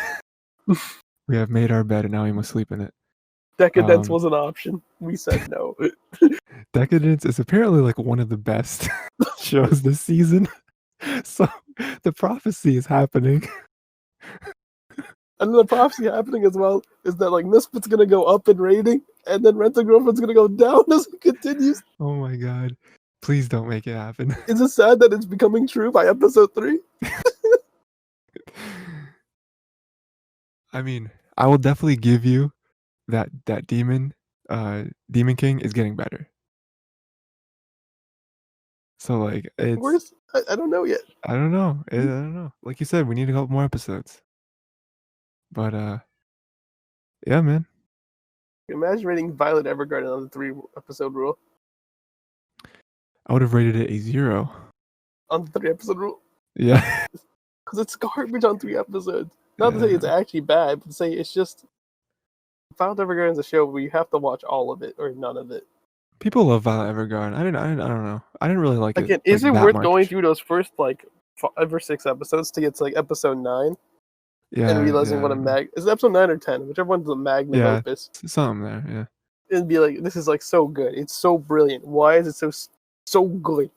we have made our bed and now we must sleep in it. Decadence was an option. We said no. Decadence is apparently like one of the best shows this season. So the prophecy is happening. And then the prophecy happening as well is that like Misfit's gonna go up in rating, and then Rent a Girlfriend's gonna go down as it continues. Oh my god. Please don't make it happen. Is it sad that it's becoming true by episode 3? I mean, I will definitely give you that Demon King is getting better. So like it's Where's I don't know yet. I don't know. I don't know. Like you said, we need a couple more episodes. But yeah, man. Imagine rating Violet Evergarden on the 3 episode rule. I would have rated it a 0. On the 3 episode rule. Yeah. Because it's garbage on 3 episodes. Not to say it's Yeah. actually bad, but to say it's just Violet Evergarden's a show where you have to watch all of it or none of it. People love Violet Evergarden. I don't know. I didn't really like it Again, like is it that worth going much. through those first like 5 or 6 episodes to get to like episode 9 and Yeah, realizing yeah, I what a don't know. is it episode 9 or 10, whichever one's the magnum Yeah, opus, something there. Yeah, and be like, this is like so good, it's so brilliant. Why is it so good?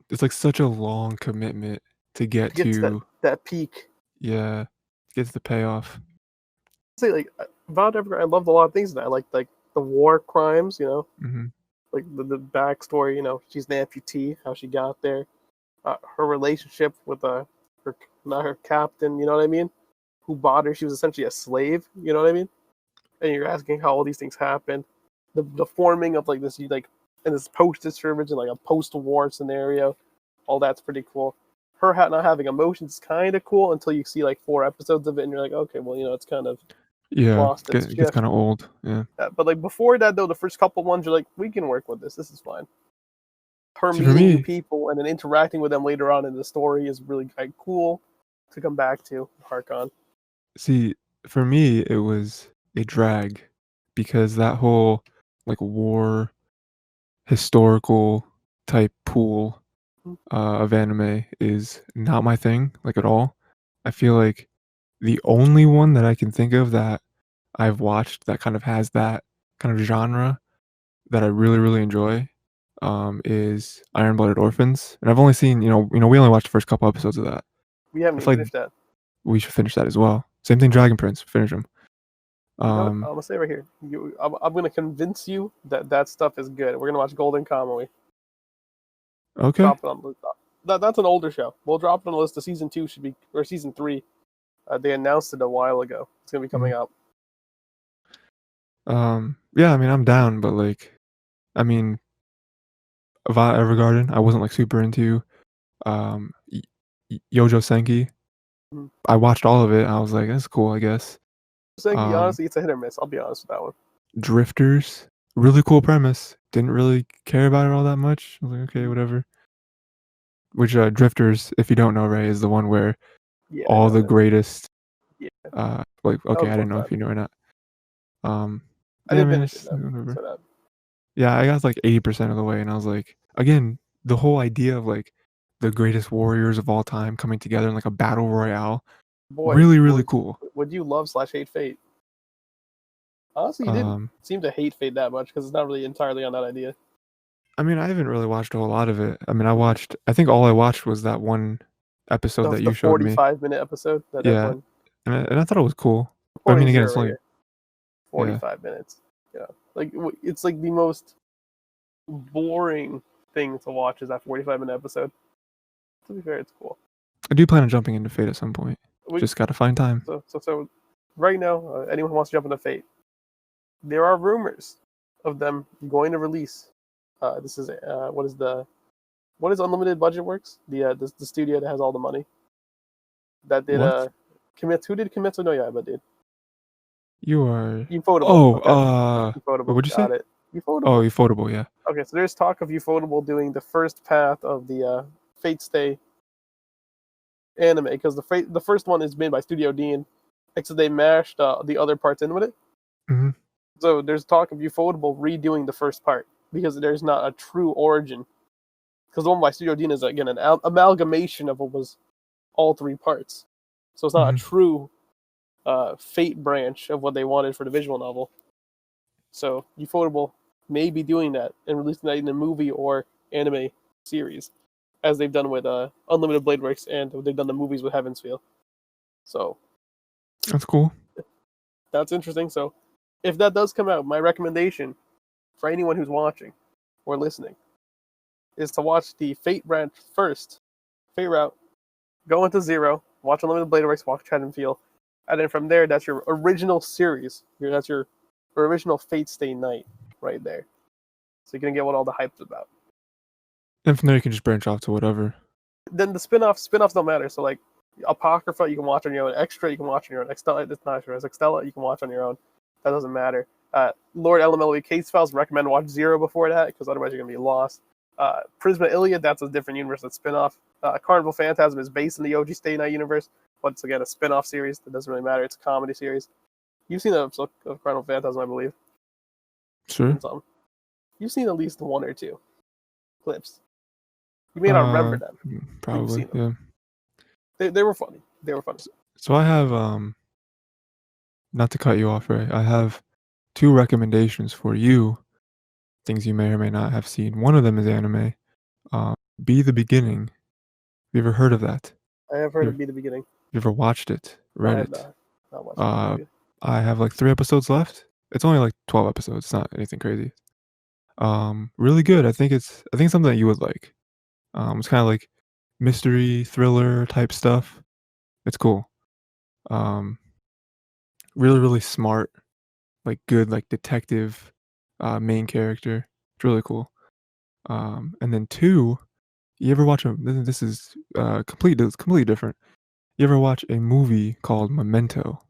it's like such a long commitment to get To get to to. that peak. Yeah, to get to the payoff. Say like Violet Evergarden, I loved a lot of things, and I liked like the war crimes, Hmm. like the backstory. She's an amputee, how she got there, her relationship with her not her captain. You know what I mean? Who bought her? She was essentially a slave. You know what I mean? And you're asking how all these things happened. The forming of like this in this post-disturbance and like a post-war scenario. All that's pretty cool. Her not having emotions is kind of cool until you see like 4 episodes of it, and you're like, okay, well, it's kind of Yeah, lost its it gets shift. kind of old. Yeah. But like before that, though, the first couple ones, you're like, we can work with this. This is fine. Her See, for meeting new me, people and then interacting with them later on in the story is really quite cool to come back to hark on. see, for me, it was a drag because that whole like war historical type pool of anime is not my thing, like at all. I feel like the only one that I can think of that I've watched that kind of has that kind of genre that I really, really enjoy is Iron-Blooded Orphans, and I've only seen, we only watched the first couple episodes of that. We haven't I even feel like finished that. we should finish that as well. Same thing, Dragon Prince, finish them. You know what? I'm gonna say right here. I'm gonna convince you that stuff is good. We're gonna watch Golden Kamuy. Okay. Drop it on the list. That's an older show. We'll drop it on the list. The season 2 should be, or season 3. They announced it a while ago. It's gonna be coming out. Yeah, I mean, I'm down, but like, I mean, Violet Evergarden, I wasn't like super into. Yojo Senki, Mm-hmm. I watched all of it. I was like, that's cool, I guess. Senki, honestly, it's a hit or miss. I'll be honest with that one. Drifters, really cool premise. Didn't really care about it all that much. I was like, okay, whatever. Which Drifters, if you don't know, Ray, is the one where all the greatest. Yeah. Like, okay, I didn't know if you knew or not. I didn't finish it. Whatever. So Yeah, I got like 80% of the way, and I was like, again, the whole idea of like the greatest warriors of all time coming together in like a battle royale, really cool. Would you love / hate Fate? Honestly, you didn't seem to hate Fate that much because it's not really entirely on that idea. I mean, I haven't really watched a whole lot of it. I mean, I think all I watched was that one episode that you showed me. The 45-minute episode that everyone. And I thought it was cool. But I mean, again, it's only 45 minutes. Yeah, like it's like the most boring thing to watch is that 45-minute episode. To be fair, it's cool. I do plan on jumping into Fate at some point. Just gotta find time. So right now, anyone who wants to jump into Fate, there are rumors of them going to release. This is what is Unlimited Budget Works? The studio that has all the money. That did Kimetsu. Who did Kimetsu no Yaiba? Dude. You are. Ufotable. Ufotable. What would you say? Ufotable. Oh, Ufotable, yeah. Okay, so there's talk of Ufotable doing the first path of the Fate Stay anime because the first one is made by Studio Dean, except they mashed the other parts in with it. Mm-hmm. So there's talk of Ufotable redoing the first part because there's not a true origin. Because the one by Studio Dean is again an amalgamation of what was all 3 parts, so it's not a true Fate branch of what they wanted for the visual novel. So Ufotable may be doing that and releasing that in a movie or anime series, as they've done with Unlimited Blade Works and they've done the movies with Heaven's Feel. So that's cool. That's interesting. So if that does come out, my recommendation for anyone who's watching or listening is to watch the Fate branch first. Fate route, go into 0, watch Unlimited Blade Works, watch Heaven's Feel, and then from there, that's your original series. That's your original Fate Stay night right there. So you're going to get what all the hype's about. And from there, you can just branch off to whatever. Then the spin-offs don't matter. So like Apocrypha, you can watch on your own. Extra, you can watch on your own. Extella, it's not sure. Extella, you can watch on your own. That doesn't matter. Lord LMLB Case Files, recommend watch 0 before that, because otherwise you're going to be lost. Prisma Iliad, that's a different universe, that's spin-off. Carnival Phantasm is based in the OG Stay Night universe, but it's again a spin-off series. That doesn't really matter. It's a comedy series. You've seen an episode of Carnival Phantasm, I believe. Sure. You've seen at least 1 or 2 clips. You may not remember them. Probably, yeah. They were funny. They were funny. So I have, not to cut you off, Ray, I have 2 recommendations for you, things you may or may not have seen. One of them is anime. Be the Beginning. Have you ever heard of that? I have heard of Be the Beginning. You ever watched it? Read it? Not watched it. I have like 3 episodes left. It's only like 12 episodes. It's not anything crazy. Really good. I think it's something that you would like. It's kind of like mystery thriller type stuff. It's cool. Really smart, like good, like detective main character. It's really cool. And then 2, you ever watch this is completely different. You ever watch a movie called Memento?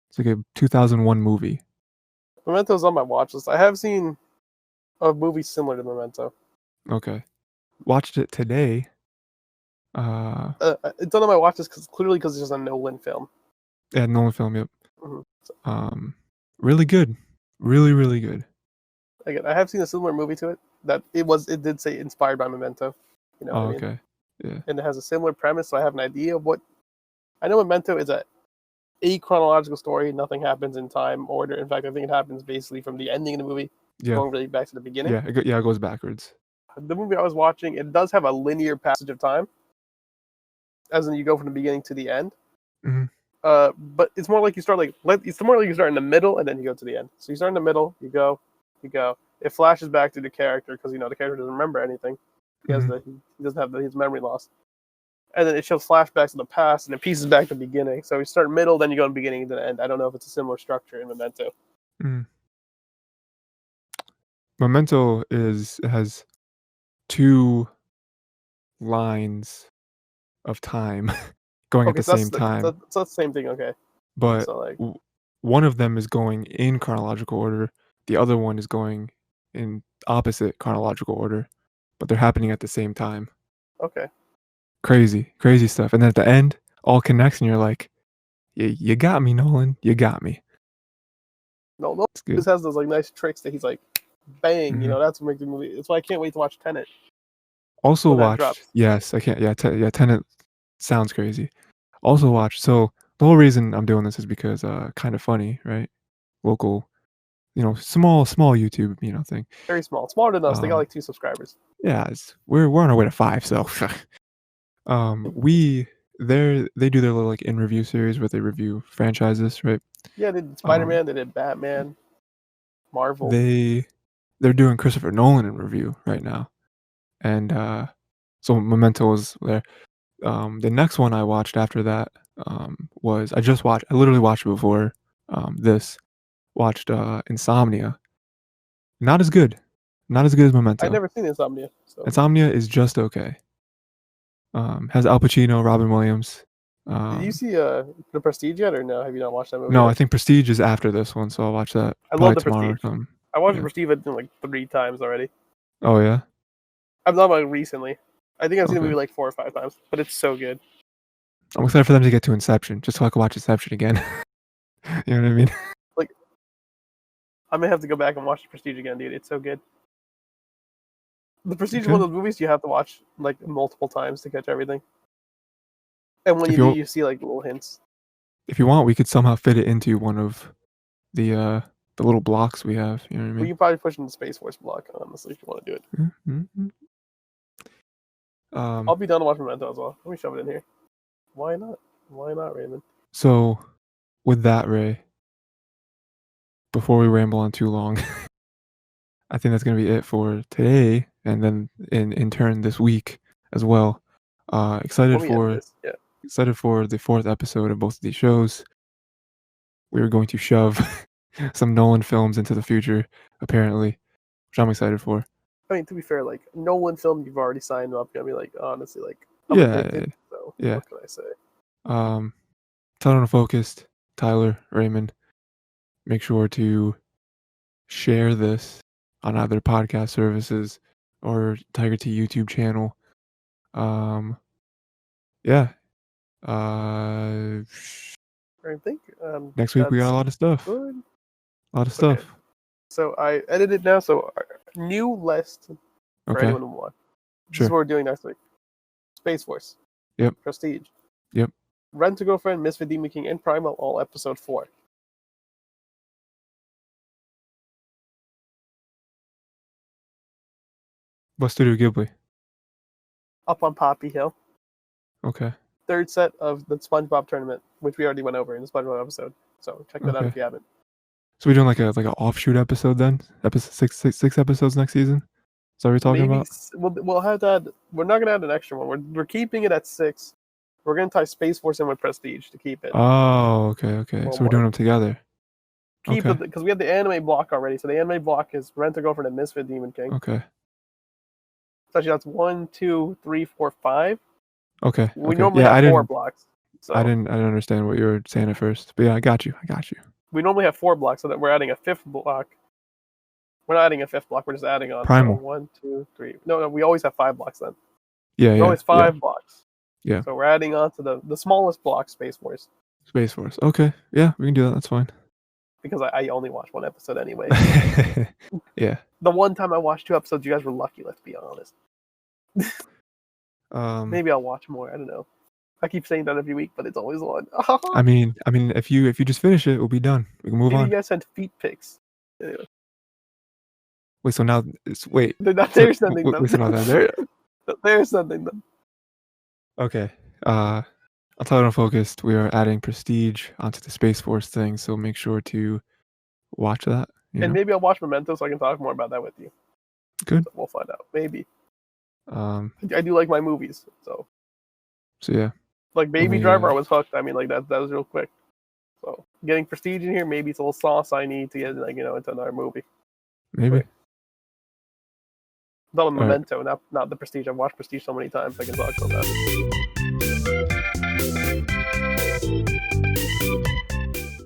It's like a 2001 movie. Memento's on my watch list. I have seen a movie similar to Memento. Okay. Watched it today. It's on my watch list because it's just a Nolan film. Yeah, Nolan film, yep. Mm-hmm. Really good. Really good. Again, I have seen a similar movie to it. It did say inspired by Memento. You know what I mean? Okay. Yeah. And it has a similar premise, so I have an idea of what. I know Memento is a chronological story. Nothing happens in time order. In fact, I think it happens basically from the ending of the movie Yeah. going really back to the beginning. Yeah, it goes backwards. The movie I was watching, it does have a linear passage of time, as in you go from the beginning to the end. Mhm. But it's more like you start it's more like you start in the middle and then you go to the end. So you start in the middle, you go. It flashes back to the character because the character doesn't remember anything. He doesn't have his memory lost, and then it shows flashbacks to the past and it pieces back to the beginning. So you start middle, then you go to the beginning to the end. I don't know if it's a similar structure in Memento. Mm. Memento has 2 lines of time going at Okay, the so same time, that's the same thing. Okay, but so like one of them is going in chronological order, the other one is going in opposite chronological order, but they're happening at the same time. okay, Crazy, crazy stuff, and then at the end, all connects, and you're like, you got me, Nolan, you got me." no, It's good. this has those like nice tricks that he's like, bang, Mhm. that's what makes the movie. That's why I can't wait to watch Tenet Also when that watched, drops. yes, I can't, Tenet sounds crazy. Also watched, so the whole reason I'm doing this is because, Kinda Funny, right? Local, small YouTube, thing. Very small, smaller than us. They got Um, like 2 subscribers. yeah, we're on our way to 5, so, we they do their little, like, in review series where they review franchises, right? Yeah, they did Spider Um, Man, they did Batman, Marvel. they they're doing Christopher Nolan in review right now, and, so Memento was there. The next one I watched after that, was I literally watched it before, this, watched, Insomnia. Not as good. Not as good as I've Memento. never seen Insomnia, so Insomnia is just okay. Has Al Pacino, Robin Williams. did you Um, see The Prestige yet, or no? Have you not watched that movie no, I yet? think Prestige is after this one, so I'll watch that I love probably The tomorrow or Prestige. something. I watched The Yeah. Prestige like 3 times already. Oh, yeah? I'm not like recently. I think I've seen the Okay. movie like 4 or 5 times, but it's so good. I'm excited for them to get to Inception, just so I can watch Inception again. You know what I mean? Like, I may have to go back and watch The Prestige again, dude. It's so good. The Prestige is one Okay. of those movies you have to watch like multiple times to catch everything. And when you If do, you you see like little hints. if you want, we could somehow fit it into one of the little blocks we have, you know what I We mean? can probably push in the Space Force block, honestly, if you want to do it. Mhm. I'll be down to watch Memento as well. Let me shove it in here. Why not? Why not, Raymond? So with that, Ray, before we ramble on too long, I think that's gonna be it for today, and then in turn this week as well. Let me end this. Yeah. Excited for the 4th episode of both of these shows. We are going to shove some Nolan films into the future, apparently, which I'm excited for. I mean, to be fair, like Nolan film, you've already signed up. I mean, like honestly, like I'm Yeah, addicted. So yeah. what can I say? Titled Unfocused, Tyler, Raymond. Make sure to share this on either podcast services or Tiger T YouTube channel. Um, yeah. Uh, I think Next week we got that's a lot of stuff. good. A lot of Okay. stuff. So I edited now. So new list for Okay. anyone who wants. This is Sure. what we're doing next week. Space Force. Yep. Prestige. Yep. Rent a Girlfriend, Misfit, Demon King, and Primal, all episode 4. What Studio Ghibli? Up on Poppy Hill. Okay. Third set of the SpongeBob tournament, which we already went over in the SpongeBob episode. So check that out Okay. if you haven't. So we're doing like an offshoot episode then? Episode six episodes next season? Is that what you're talking Maybe about? we'll have that. We're not gonna add an extra one. We're keeping it at 6. We're gonna tie Space Force in with Prestige to keep it Oh, okay, a okay. little So we're doing more. them together. Keep Okay. it because we have the anime block already. So the anime block is Rent a Girlfriend and Misfit Demon King. Okay. So actually, that's 1, 2, 3, 4, 5. Okay. We Okay. normally Yeah, have 4 blocks. I So didn't understand what you were saying at first. But yeah, I got you. we normally have 4 blocks, so that we're adding a 5th block. We're not adding a 5th block. We're just adding on. So Primal. 1, 2, 3. No, we always have 5 blocks then. Yeah, We always 5 blocks. Yeah. So we're adding on to the smallest block, Space Force. Space Force. Okay. Yeah, we can do that. That's fine. Because I only watched 1 episode anyway. Yeah. The one time I watched 2 episodes, you guys were lucky. Let's be honest. Maybe I'll watch more. I don't know. I keep saying that every week, but it's always one. I mean, if you just finish it, we'll be done. We can move Maybe on. you guys sent feet pics. Anyway. Wait, so now wait. They're sending them. Wait, so now they're They're sending them. okay. Untitled unfocused. We are adding prestige onto the Space Force thing, so make sure to watch that. And maybe I'll watch Memento so I can talk more about that with you. Good. So we'll find out. Maybe. I do like my movies, so. So yeah. Like Baby Driver, I was hooked. I mean, like that was real quick. So getting prestige in here, maybe it's a little sauce I need to get like into another movie. Maybe. Not a Memento, not the Prestige. I've watched Prestige so many times I can talk about that.